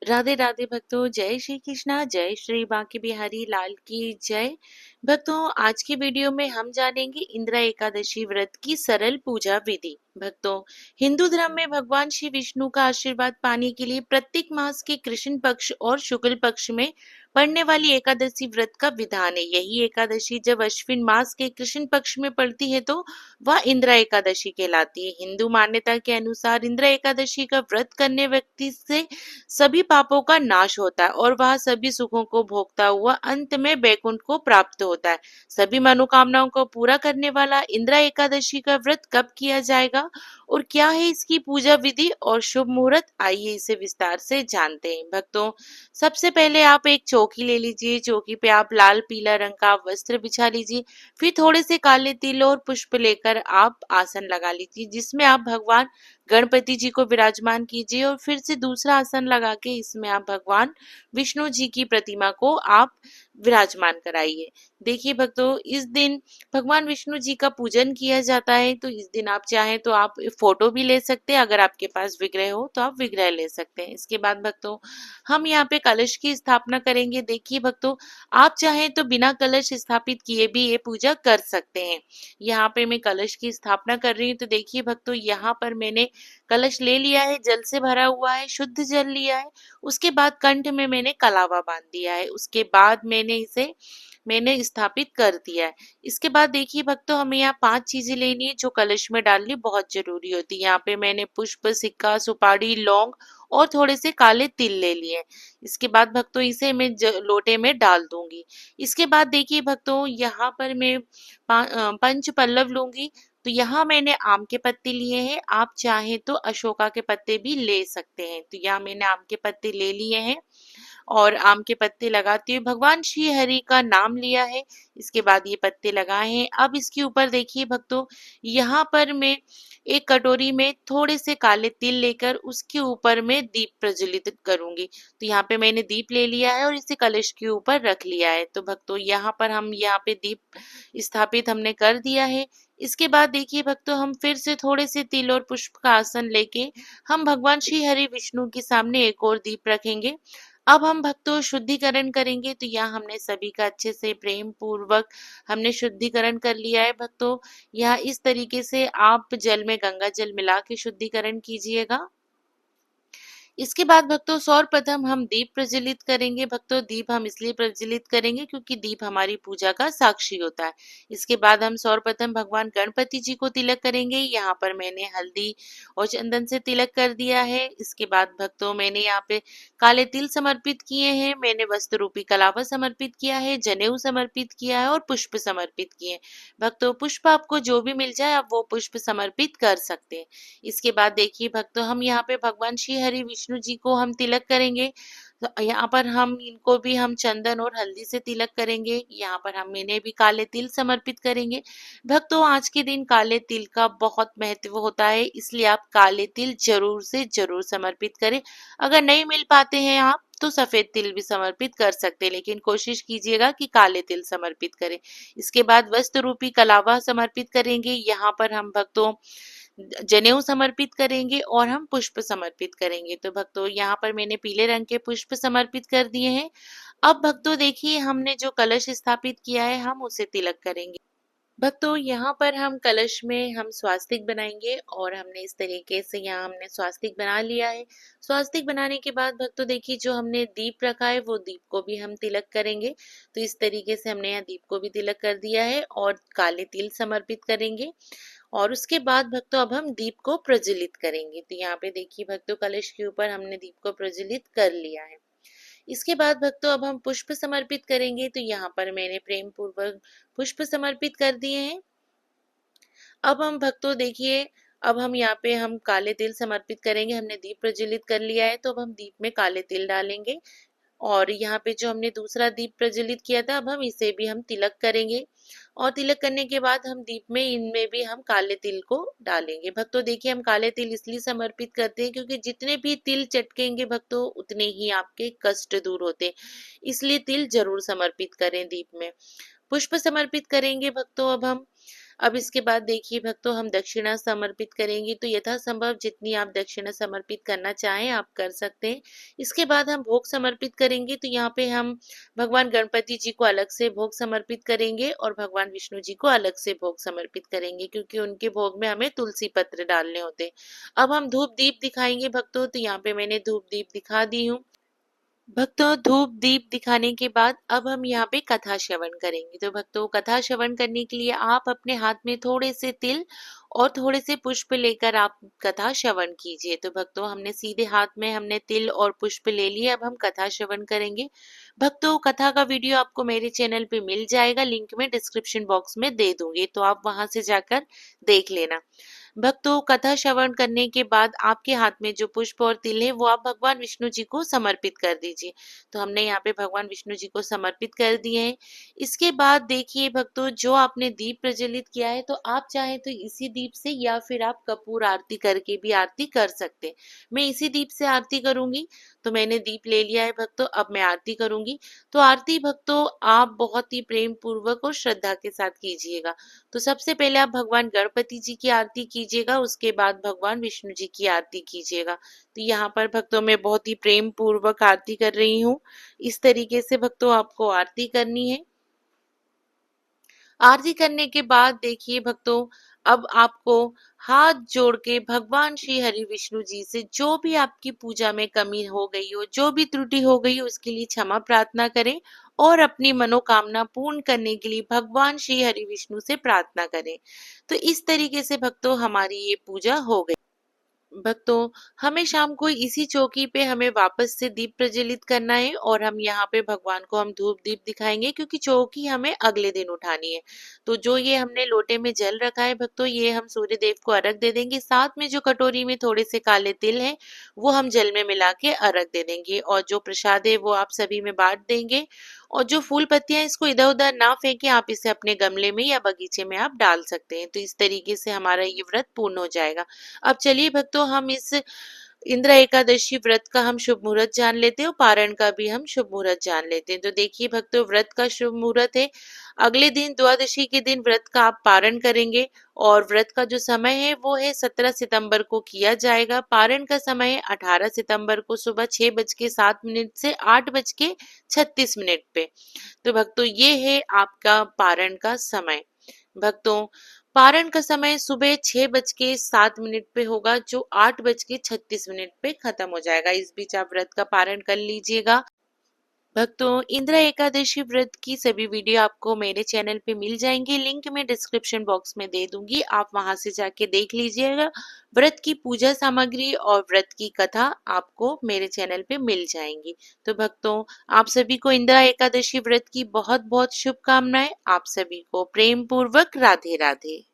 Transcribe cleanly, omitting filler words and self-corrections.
राधे राधे भक्तों, जय श्री कृष्णा, जय श्री बांके बिहारी लाल की जय। भक्तों, आज की वीडियो में हम जानेंगे इंदिरा एकादशी व्रत की सरल पूजा विधि। भक्तों, हिंदू धर्म में भगवान श्री विष्णु का आशीर्वाद पाने के लिए प्रत्येक मास के कृष्ण पक्ष और शुक्ल पक्ष में पड़ने वाली एकादशी व्रत का विधान है। यही एकादशी जब अश्विन मास के कृष्ण पक्ष में पड़ती है तो वह इंदिरा एकादशी कहलाती है। हिंदू मान्यता के अनुसार इंदिरा एकादशी का व्रत करने व्यक्ति से सभी पापों का नाश होता है और वह सभी सुखों को भोगता हुआ अंत में वैकुंठ को प्राप्त होता है। सभी मनोकामनाओं को पूरा करने वाला इंदिरा एकादशी का व्रत कब किया जाएगा और क्या है इसकी पूजा विधि और शुभ मुहूर्त, आइए इसे विस्तार से जानते हैं। भक्तों, सबसे पहले आप एक चौकी ले लीजिए। चौकी पे आप लाल पीला रंग का वस्त्र बिछा लीजिए। फिर थोड़े से काले तिल और पुष्प लेकर आप आसन लगा लीजिए, जिसमें आप भगवान गणपति जी को विराजमान कीजिए और फिर से दूसरा आसन लगा के इसमें आप भगवान विष्णु जी की प्रतिमा को आप विराजमान कराइए। देखिए भक्तों, इस दिन भगवान विष्णु जी का पूजन किया जाता है, तो इस दिन आप चाहें तो आप फोटो भी ले सकते हैं। अगर आपके पास विग्रह हो तो आप विग्रह ले सकते हैं। इसके बाद भक्तों, हम यहाँ पे कलश की स्थापना करेंगे। देखिए भक्तों, आप चाहें तो बिना कलश स्थापित किए भी ये पूजा कर सकते हैं। यहाँ पे मैं कलश की स्थापना कर रही हूँ, तो देखिए भक्तों, यहाँ पर मैंने कलश ले लिया है, जल से भरा हुआ है, शुद्ध जल लिया है। उसके बाद कंठ में मैंने कलावा बांध दिया है। उसके बाद मैंने स्थापित कर दिया है। इसके बाद देखिए भक्तों, हमें यहाँ 5 चीजें लेनी है जो कलश में डालनी बहुत जरूरी होती है। यहाँ पे मैंने पुष्प, सिक्का, सुपारी, लौंग और थोड़े से काले तिल ले लिए हैं। इसके बाद भक्तों, इसे मैं लोटे में डाल दूंगी। इसके बाद देखिए भक्तों, यहाँ पर मैं पंच पल्लव लूंगी। तो यहाँ मैंने आम के पत्ते लिए हैं। आप चाहें तो अशोका के पत्ते भी ले सकते हैं। तो यहाँ मैंने आम के पत्ते ले लिए हैं और आम के पत्ते लगाते हुए भगवान श्री हरि का नाम लिया है। इसके बाद ये पत्ते लगाए हैं। अब इसके ऊपर देखिए भक्तों, यहाँ पर मैं एक कटोरी में थोड़े से काले तिल लेकर उसके ऊपर मैं दीप प्रज्वलित करूंगी। तो यहाँ पे मैंने दीप ले लिया है और इसे कलश के ऊपर रख लिया है। तो भक्तों, यहाँ पे दीप स्थापित हमने कर दिया है। इसके बाद देखिए भक्तों, हम फिर से थोड़े से तिल और पुष्प का आसन लेके हम भगवान श्री हरि विष्णु के सामने एक और दीप रखेंगे। अब हम भक्तों शुद्धिकरण करेंगे। तो यहाँ हमने सभी का अच्छे से प्रेम पूर्वक हमने शुद्धिकरण कर लिया है। भक्तों, यहाँ इस तरीके से आप जल में गंगा जल मिला के शुद्धिकरण कीजिएगा। इसके बाद भक्तों, सर्वप्रथम हम दीप प्रज्वलित करेंगे। भक्तों, दीप हम इसलिए प्रज्वलित करेंगे क्योंकि दीप हमारी पूजा का साक्षी होता है। इसके बाद हम सर्वप्रथम भगवान गणपति जी को तिलक करेंगे। यहाँ पर मैंने हल्दी और चंदन से तिलक कर दिया है। इसके बाद भक्तों, मैंने यहाँ पे काले तिल समर्पित किए हैं, मैंने वस्त्र रूपी कलावा समर्पित किया है, जनेऊ समर्पित किया है और पुष्प समर्पित किए हैं। भक्तों, पुष्प आपको जो भी मिल जाए आप वो पुष्प समर्पित कर सकते हैं। इसके बाद देखिए भक्तों, हम यहाँ पे भगवान श्री हरि विष्णु जी को हम तिलक करेंगे। तो यहाँ पर हम इनको भी हम चंदन और हल्दी से तिलक करेंगे। यहाँ पर हम इन्हें भी काले तिल समर्पित करेंगे। भक्तों, आज के दिन काले तिल का बहुत महत्व होता है, इसलिए आप काले तिल जरूर से जरूर समर्पित करें। अगर नहीं मिल पाते हैं आप तो सफेद तिल भी समर्पित कर सकते हैं, लेकिन कोशिश कीजिएगा कि काले तिल समर्पित करें। इसके बाद वस्त्र रूपी कलावा समर्पित करेंगे। यहाँ पर हम भक्तों जनेऊ समर्पित करेंगे और हम पुष्प समर्पित करेंगे। तो भक्तों, यहाँ पर मैंने पीले रंग के पुष्प समर्पित कर दिए हैं। अब भक्तों देखिए, हमने जो कलश स्थापित किया है हम उसे तिलक करेंगे। भक्तों, यहाँ पर हम कलश में हम स्वास्तिक बनाएंगे और हमने इस तरीके से यहाँ हमने स्वास्तिक बना लिया है। स्वास्तिक बनाने के बाद भक्तों देखिए, जो हमने दीप रखा है वो दीप को भी हम तिलक करेंगे। तो इस तरीके से हमने यहाँ दीप को भी तिलक कर दिया है और काले तिल समर्पित करेंगे। और उसके बाद भक्तों, अब हम दीप को प्रज्वलित करेंगे। तो यहाँ पे देखिए भक्तों, कलश के ऊपर हमने दीप को प्रज्वलित कर लिया है। इसके बाद भक्तों, अब हम पुष्प समर्पित करेंगे। तो यहाँ पर मैंने प्रेम पूर्वक पुष्प समर्पित कर दिए हैं। अब हम भक्तों देखिए, अब हम यहाँ पे हम काले तिल समर्पित करेंगे। हमने दीप प्रज्वलित कर लिया है, तो अब हम दीप में काले तिल डालेंगे। और यहाँ पे जो हमने दूसरा दीप प्रज्वलित किया था, अब हम इसे भी हम तिलक करेंगे। और तिलक करने के बाद हम दीप में इनमें भी हम काले तिल को डालेंगे। भक्तों देखिए, हम काले तिल इसलिए समर्पित करते हैं क्योंकि जितने भी तिल चटकेंगे भक्तों, उतने ही आपके कष्ट दूर होते हैं। इसलिए तिल जरूर समर्पित करें दीप में। पुष्प समर्पित करेंगे भक्तों। अब इसके बाद देखिए भक्तों, हम दक्षिणा समर्पित करेंगे, तो यथासंभव जितनी आप दक्षिणा समर्पित करना चाहें आप कर सकते हैं। इसके बाद हम भोग समर्पित करेंगे, तो यहाँ पे हम भगवान गणपति जी को अलग से भोग समर्पित करेंगे और भगवान विष्णु जी को अलग से भोग समर्पित करेंगे, क्योंकि उनके भोग में हमें तुलसी पत्र डालने होते हैं। अब हम धूप दीप दिखाएंगे भक्तों, तो यहाँ पे मैंने धूप दीप दिखा दी हूँ। भक्तों, धूप दीप दिखाने के बाद अब हम यहाँ पे कथा श्रवण करेंगे। तो भक्तों, कथा श्रवण करने के लिए आप अपने हाथ में थोड़े से तिल और थोड़े से पुष्प लेकर आप कथा श्रवण कीजिए। तो भक्तों, हमने सीधे हाथ में हमने तिल और पुष्प ले लिए। अब हम कथा श्रवण करेंगे। भक्तों, कथा का वीडियो आपको मेरे चैनल पे मिल जाएगा, लिंक में डिस्क्रिप्शन बॉक्स में दे दूंगी, तो आप वहां से जाकर देख लेना। भक्तों, कथा श्रवण करने के बाद आपके हाथ में जो पुष्प और तिल है वो आप भगवान विष्णु जी को समर्पित कर दीजिए। तो हमने यहाँ पे भगवान विष्णु जी को समर्पित कर दिए हैं। इसके बाद देखिए भक्तों, जो आपने दीप प्रज्वलित किया है, तो आप चाहें तो इसी दीप से या फिर आप कपूर आरती करके भी आरती कर सकते हैं। मैं इसी दीप से आरती करूंगी, तो मैंने दीप ले लिया है भक्तों, अब मैं आरती करूंगी। तो आरती भक्तों आप बहुत ही प्रेम पूर्वक और श्रद्धा के साथ कीजिएगा। तो सबसे पहले आप भगवान गणपति जी की आरती कीजिएगा, उसके बाद भगवान विष्णु जी की आरती कीजिएगा। तो यहाँ पर भक्तों मैं बहुत ही प्रेम पूर्वक आरती कर रही हूँ। इस तरीके से भक्तों आपको आरती करनी है। आरती करने के बाद देखिए भक्तों, अब आपको हाथ जोड़ के भगवान श्री हरि विष्णु जी से जो भी आपकी पूजा में कमी हो गई हो, जो भी त्रुटि हो गई हो, उसके लिए क्षमा प्रार्थना करें और अपनी मनोकामना पूर्ण करने के लिए भगवान श्री हरि विष्णु से प्रार्थना करें। तो इस तरीके से भक्तों हमारी ये पूजा हो गई। भक्तों, हमें शाम को इसी चौकी पे हमें वापस से दीप प्रज्वलित करना है और हम यहाँ पे भगवान को हम धूप दीप दिखाएंगे, क्योंकि चौकी हमें अगले दिन उठानी है। तो जो ये हमने लोटे में जल रखा है भक्तों, ये हम सूर्य देव को अर्घ दे देंगे। साथ में जो कटोरी में थोड़े से काले तिल हैं, वो हम जल में मिला के अर्घ दे देंगे और जो प्रसाद है वो आप सभी में बांट देंगे। और जो फूल पत्तियां, इसको इधर उधर ना फेंके, आप इसे अपने गमले में या बगीचे में आप डाल सकते हैं। तो इस तरीके से हमारा ये व्रत पूर्ण हो जाएगा। अब चलिए भक्तों, हम इस इंद्र एकादशी व्रत का हम शुभ मुहूर्त जान लेते हैं और पारण का भी हम शुभ मुहूर्त जान लेते हैं। तो देखिए भक्तों, व्रत का शुभ मुहूर्त है अगले दिन द्वादशी के दिन व्रत का आप पारण करेंगे और व्रत का जो समय है वो है 17 सितंबर को किया जाएगा। पारण का समय है 18 सितंबर को सुबह 6:07 से 8:36 पे। तो भक्तों ये है आपका पारण का समय। भक्तों, पारण का समय सुबह 6:07 पे होगा, जो 8:36 पे खत्म हो जाएगा। इस बीच आप व्रत का पारण कर लीजिएगा। भक्तों, इंद्र एकादशी व्रत की सभी वीडियो आपको मेरे चैनल पे मिल जाएंगे, लिंक मैं डिस्क्रिप्शन बॉक्स में दे दूंगी, आप वहां से जाके देख लीजिएगा। व्रत की पूजा सामग्री और व्रत की कथा आपको मेरे चैनल पे मिल जाएंगी। तो भक्तों, आप सभी को इंदिरा एकादशी व्रत की बहुत बहुत शुभकामनाएं। आप सभी को प्रेम पूर्वक राधे राधे।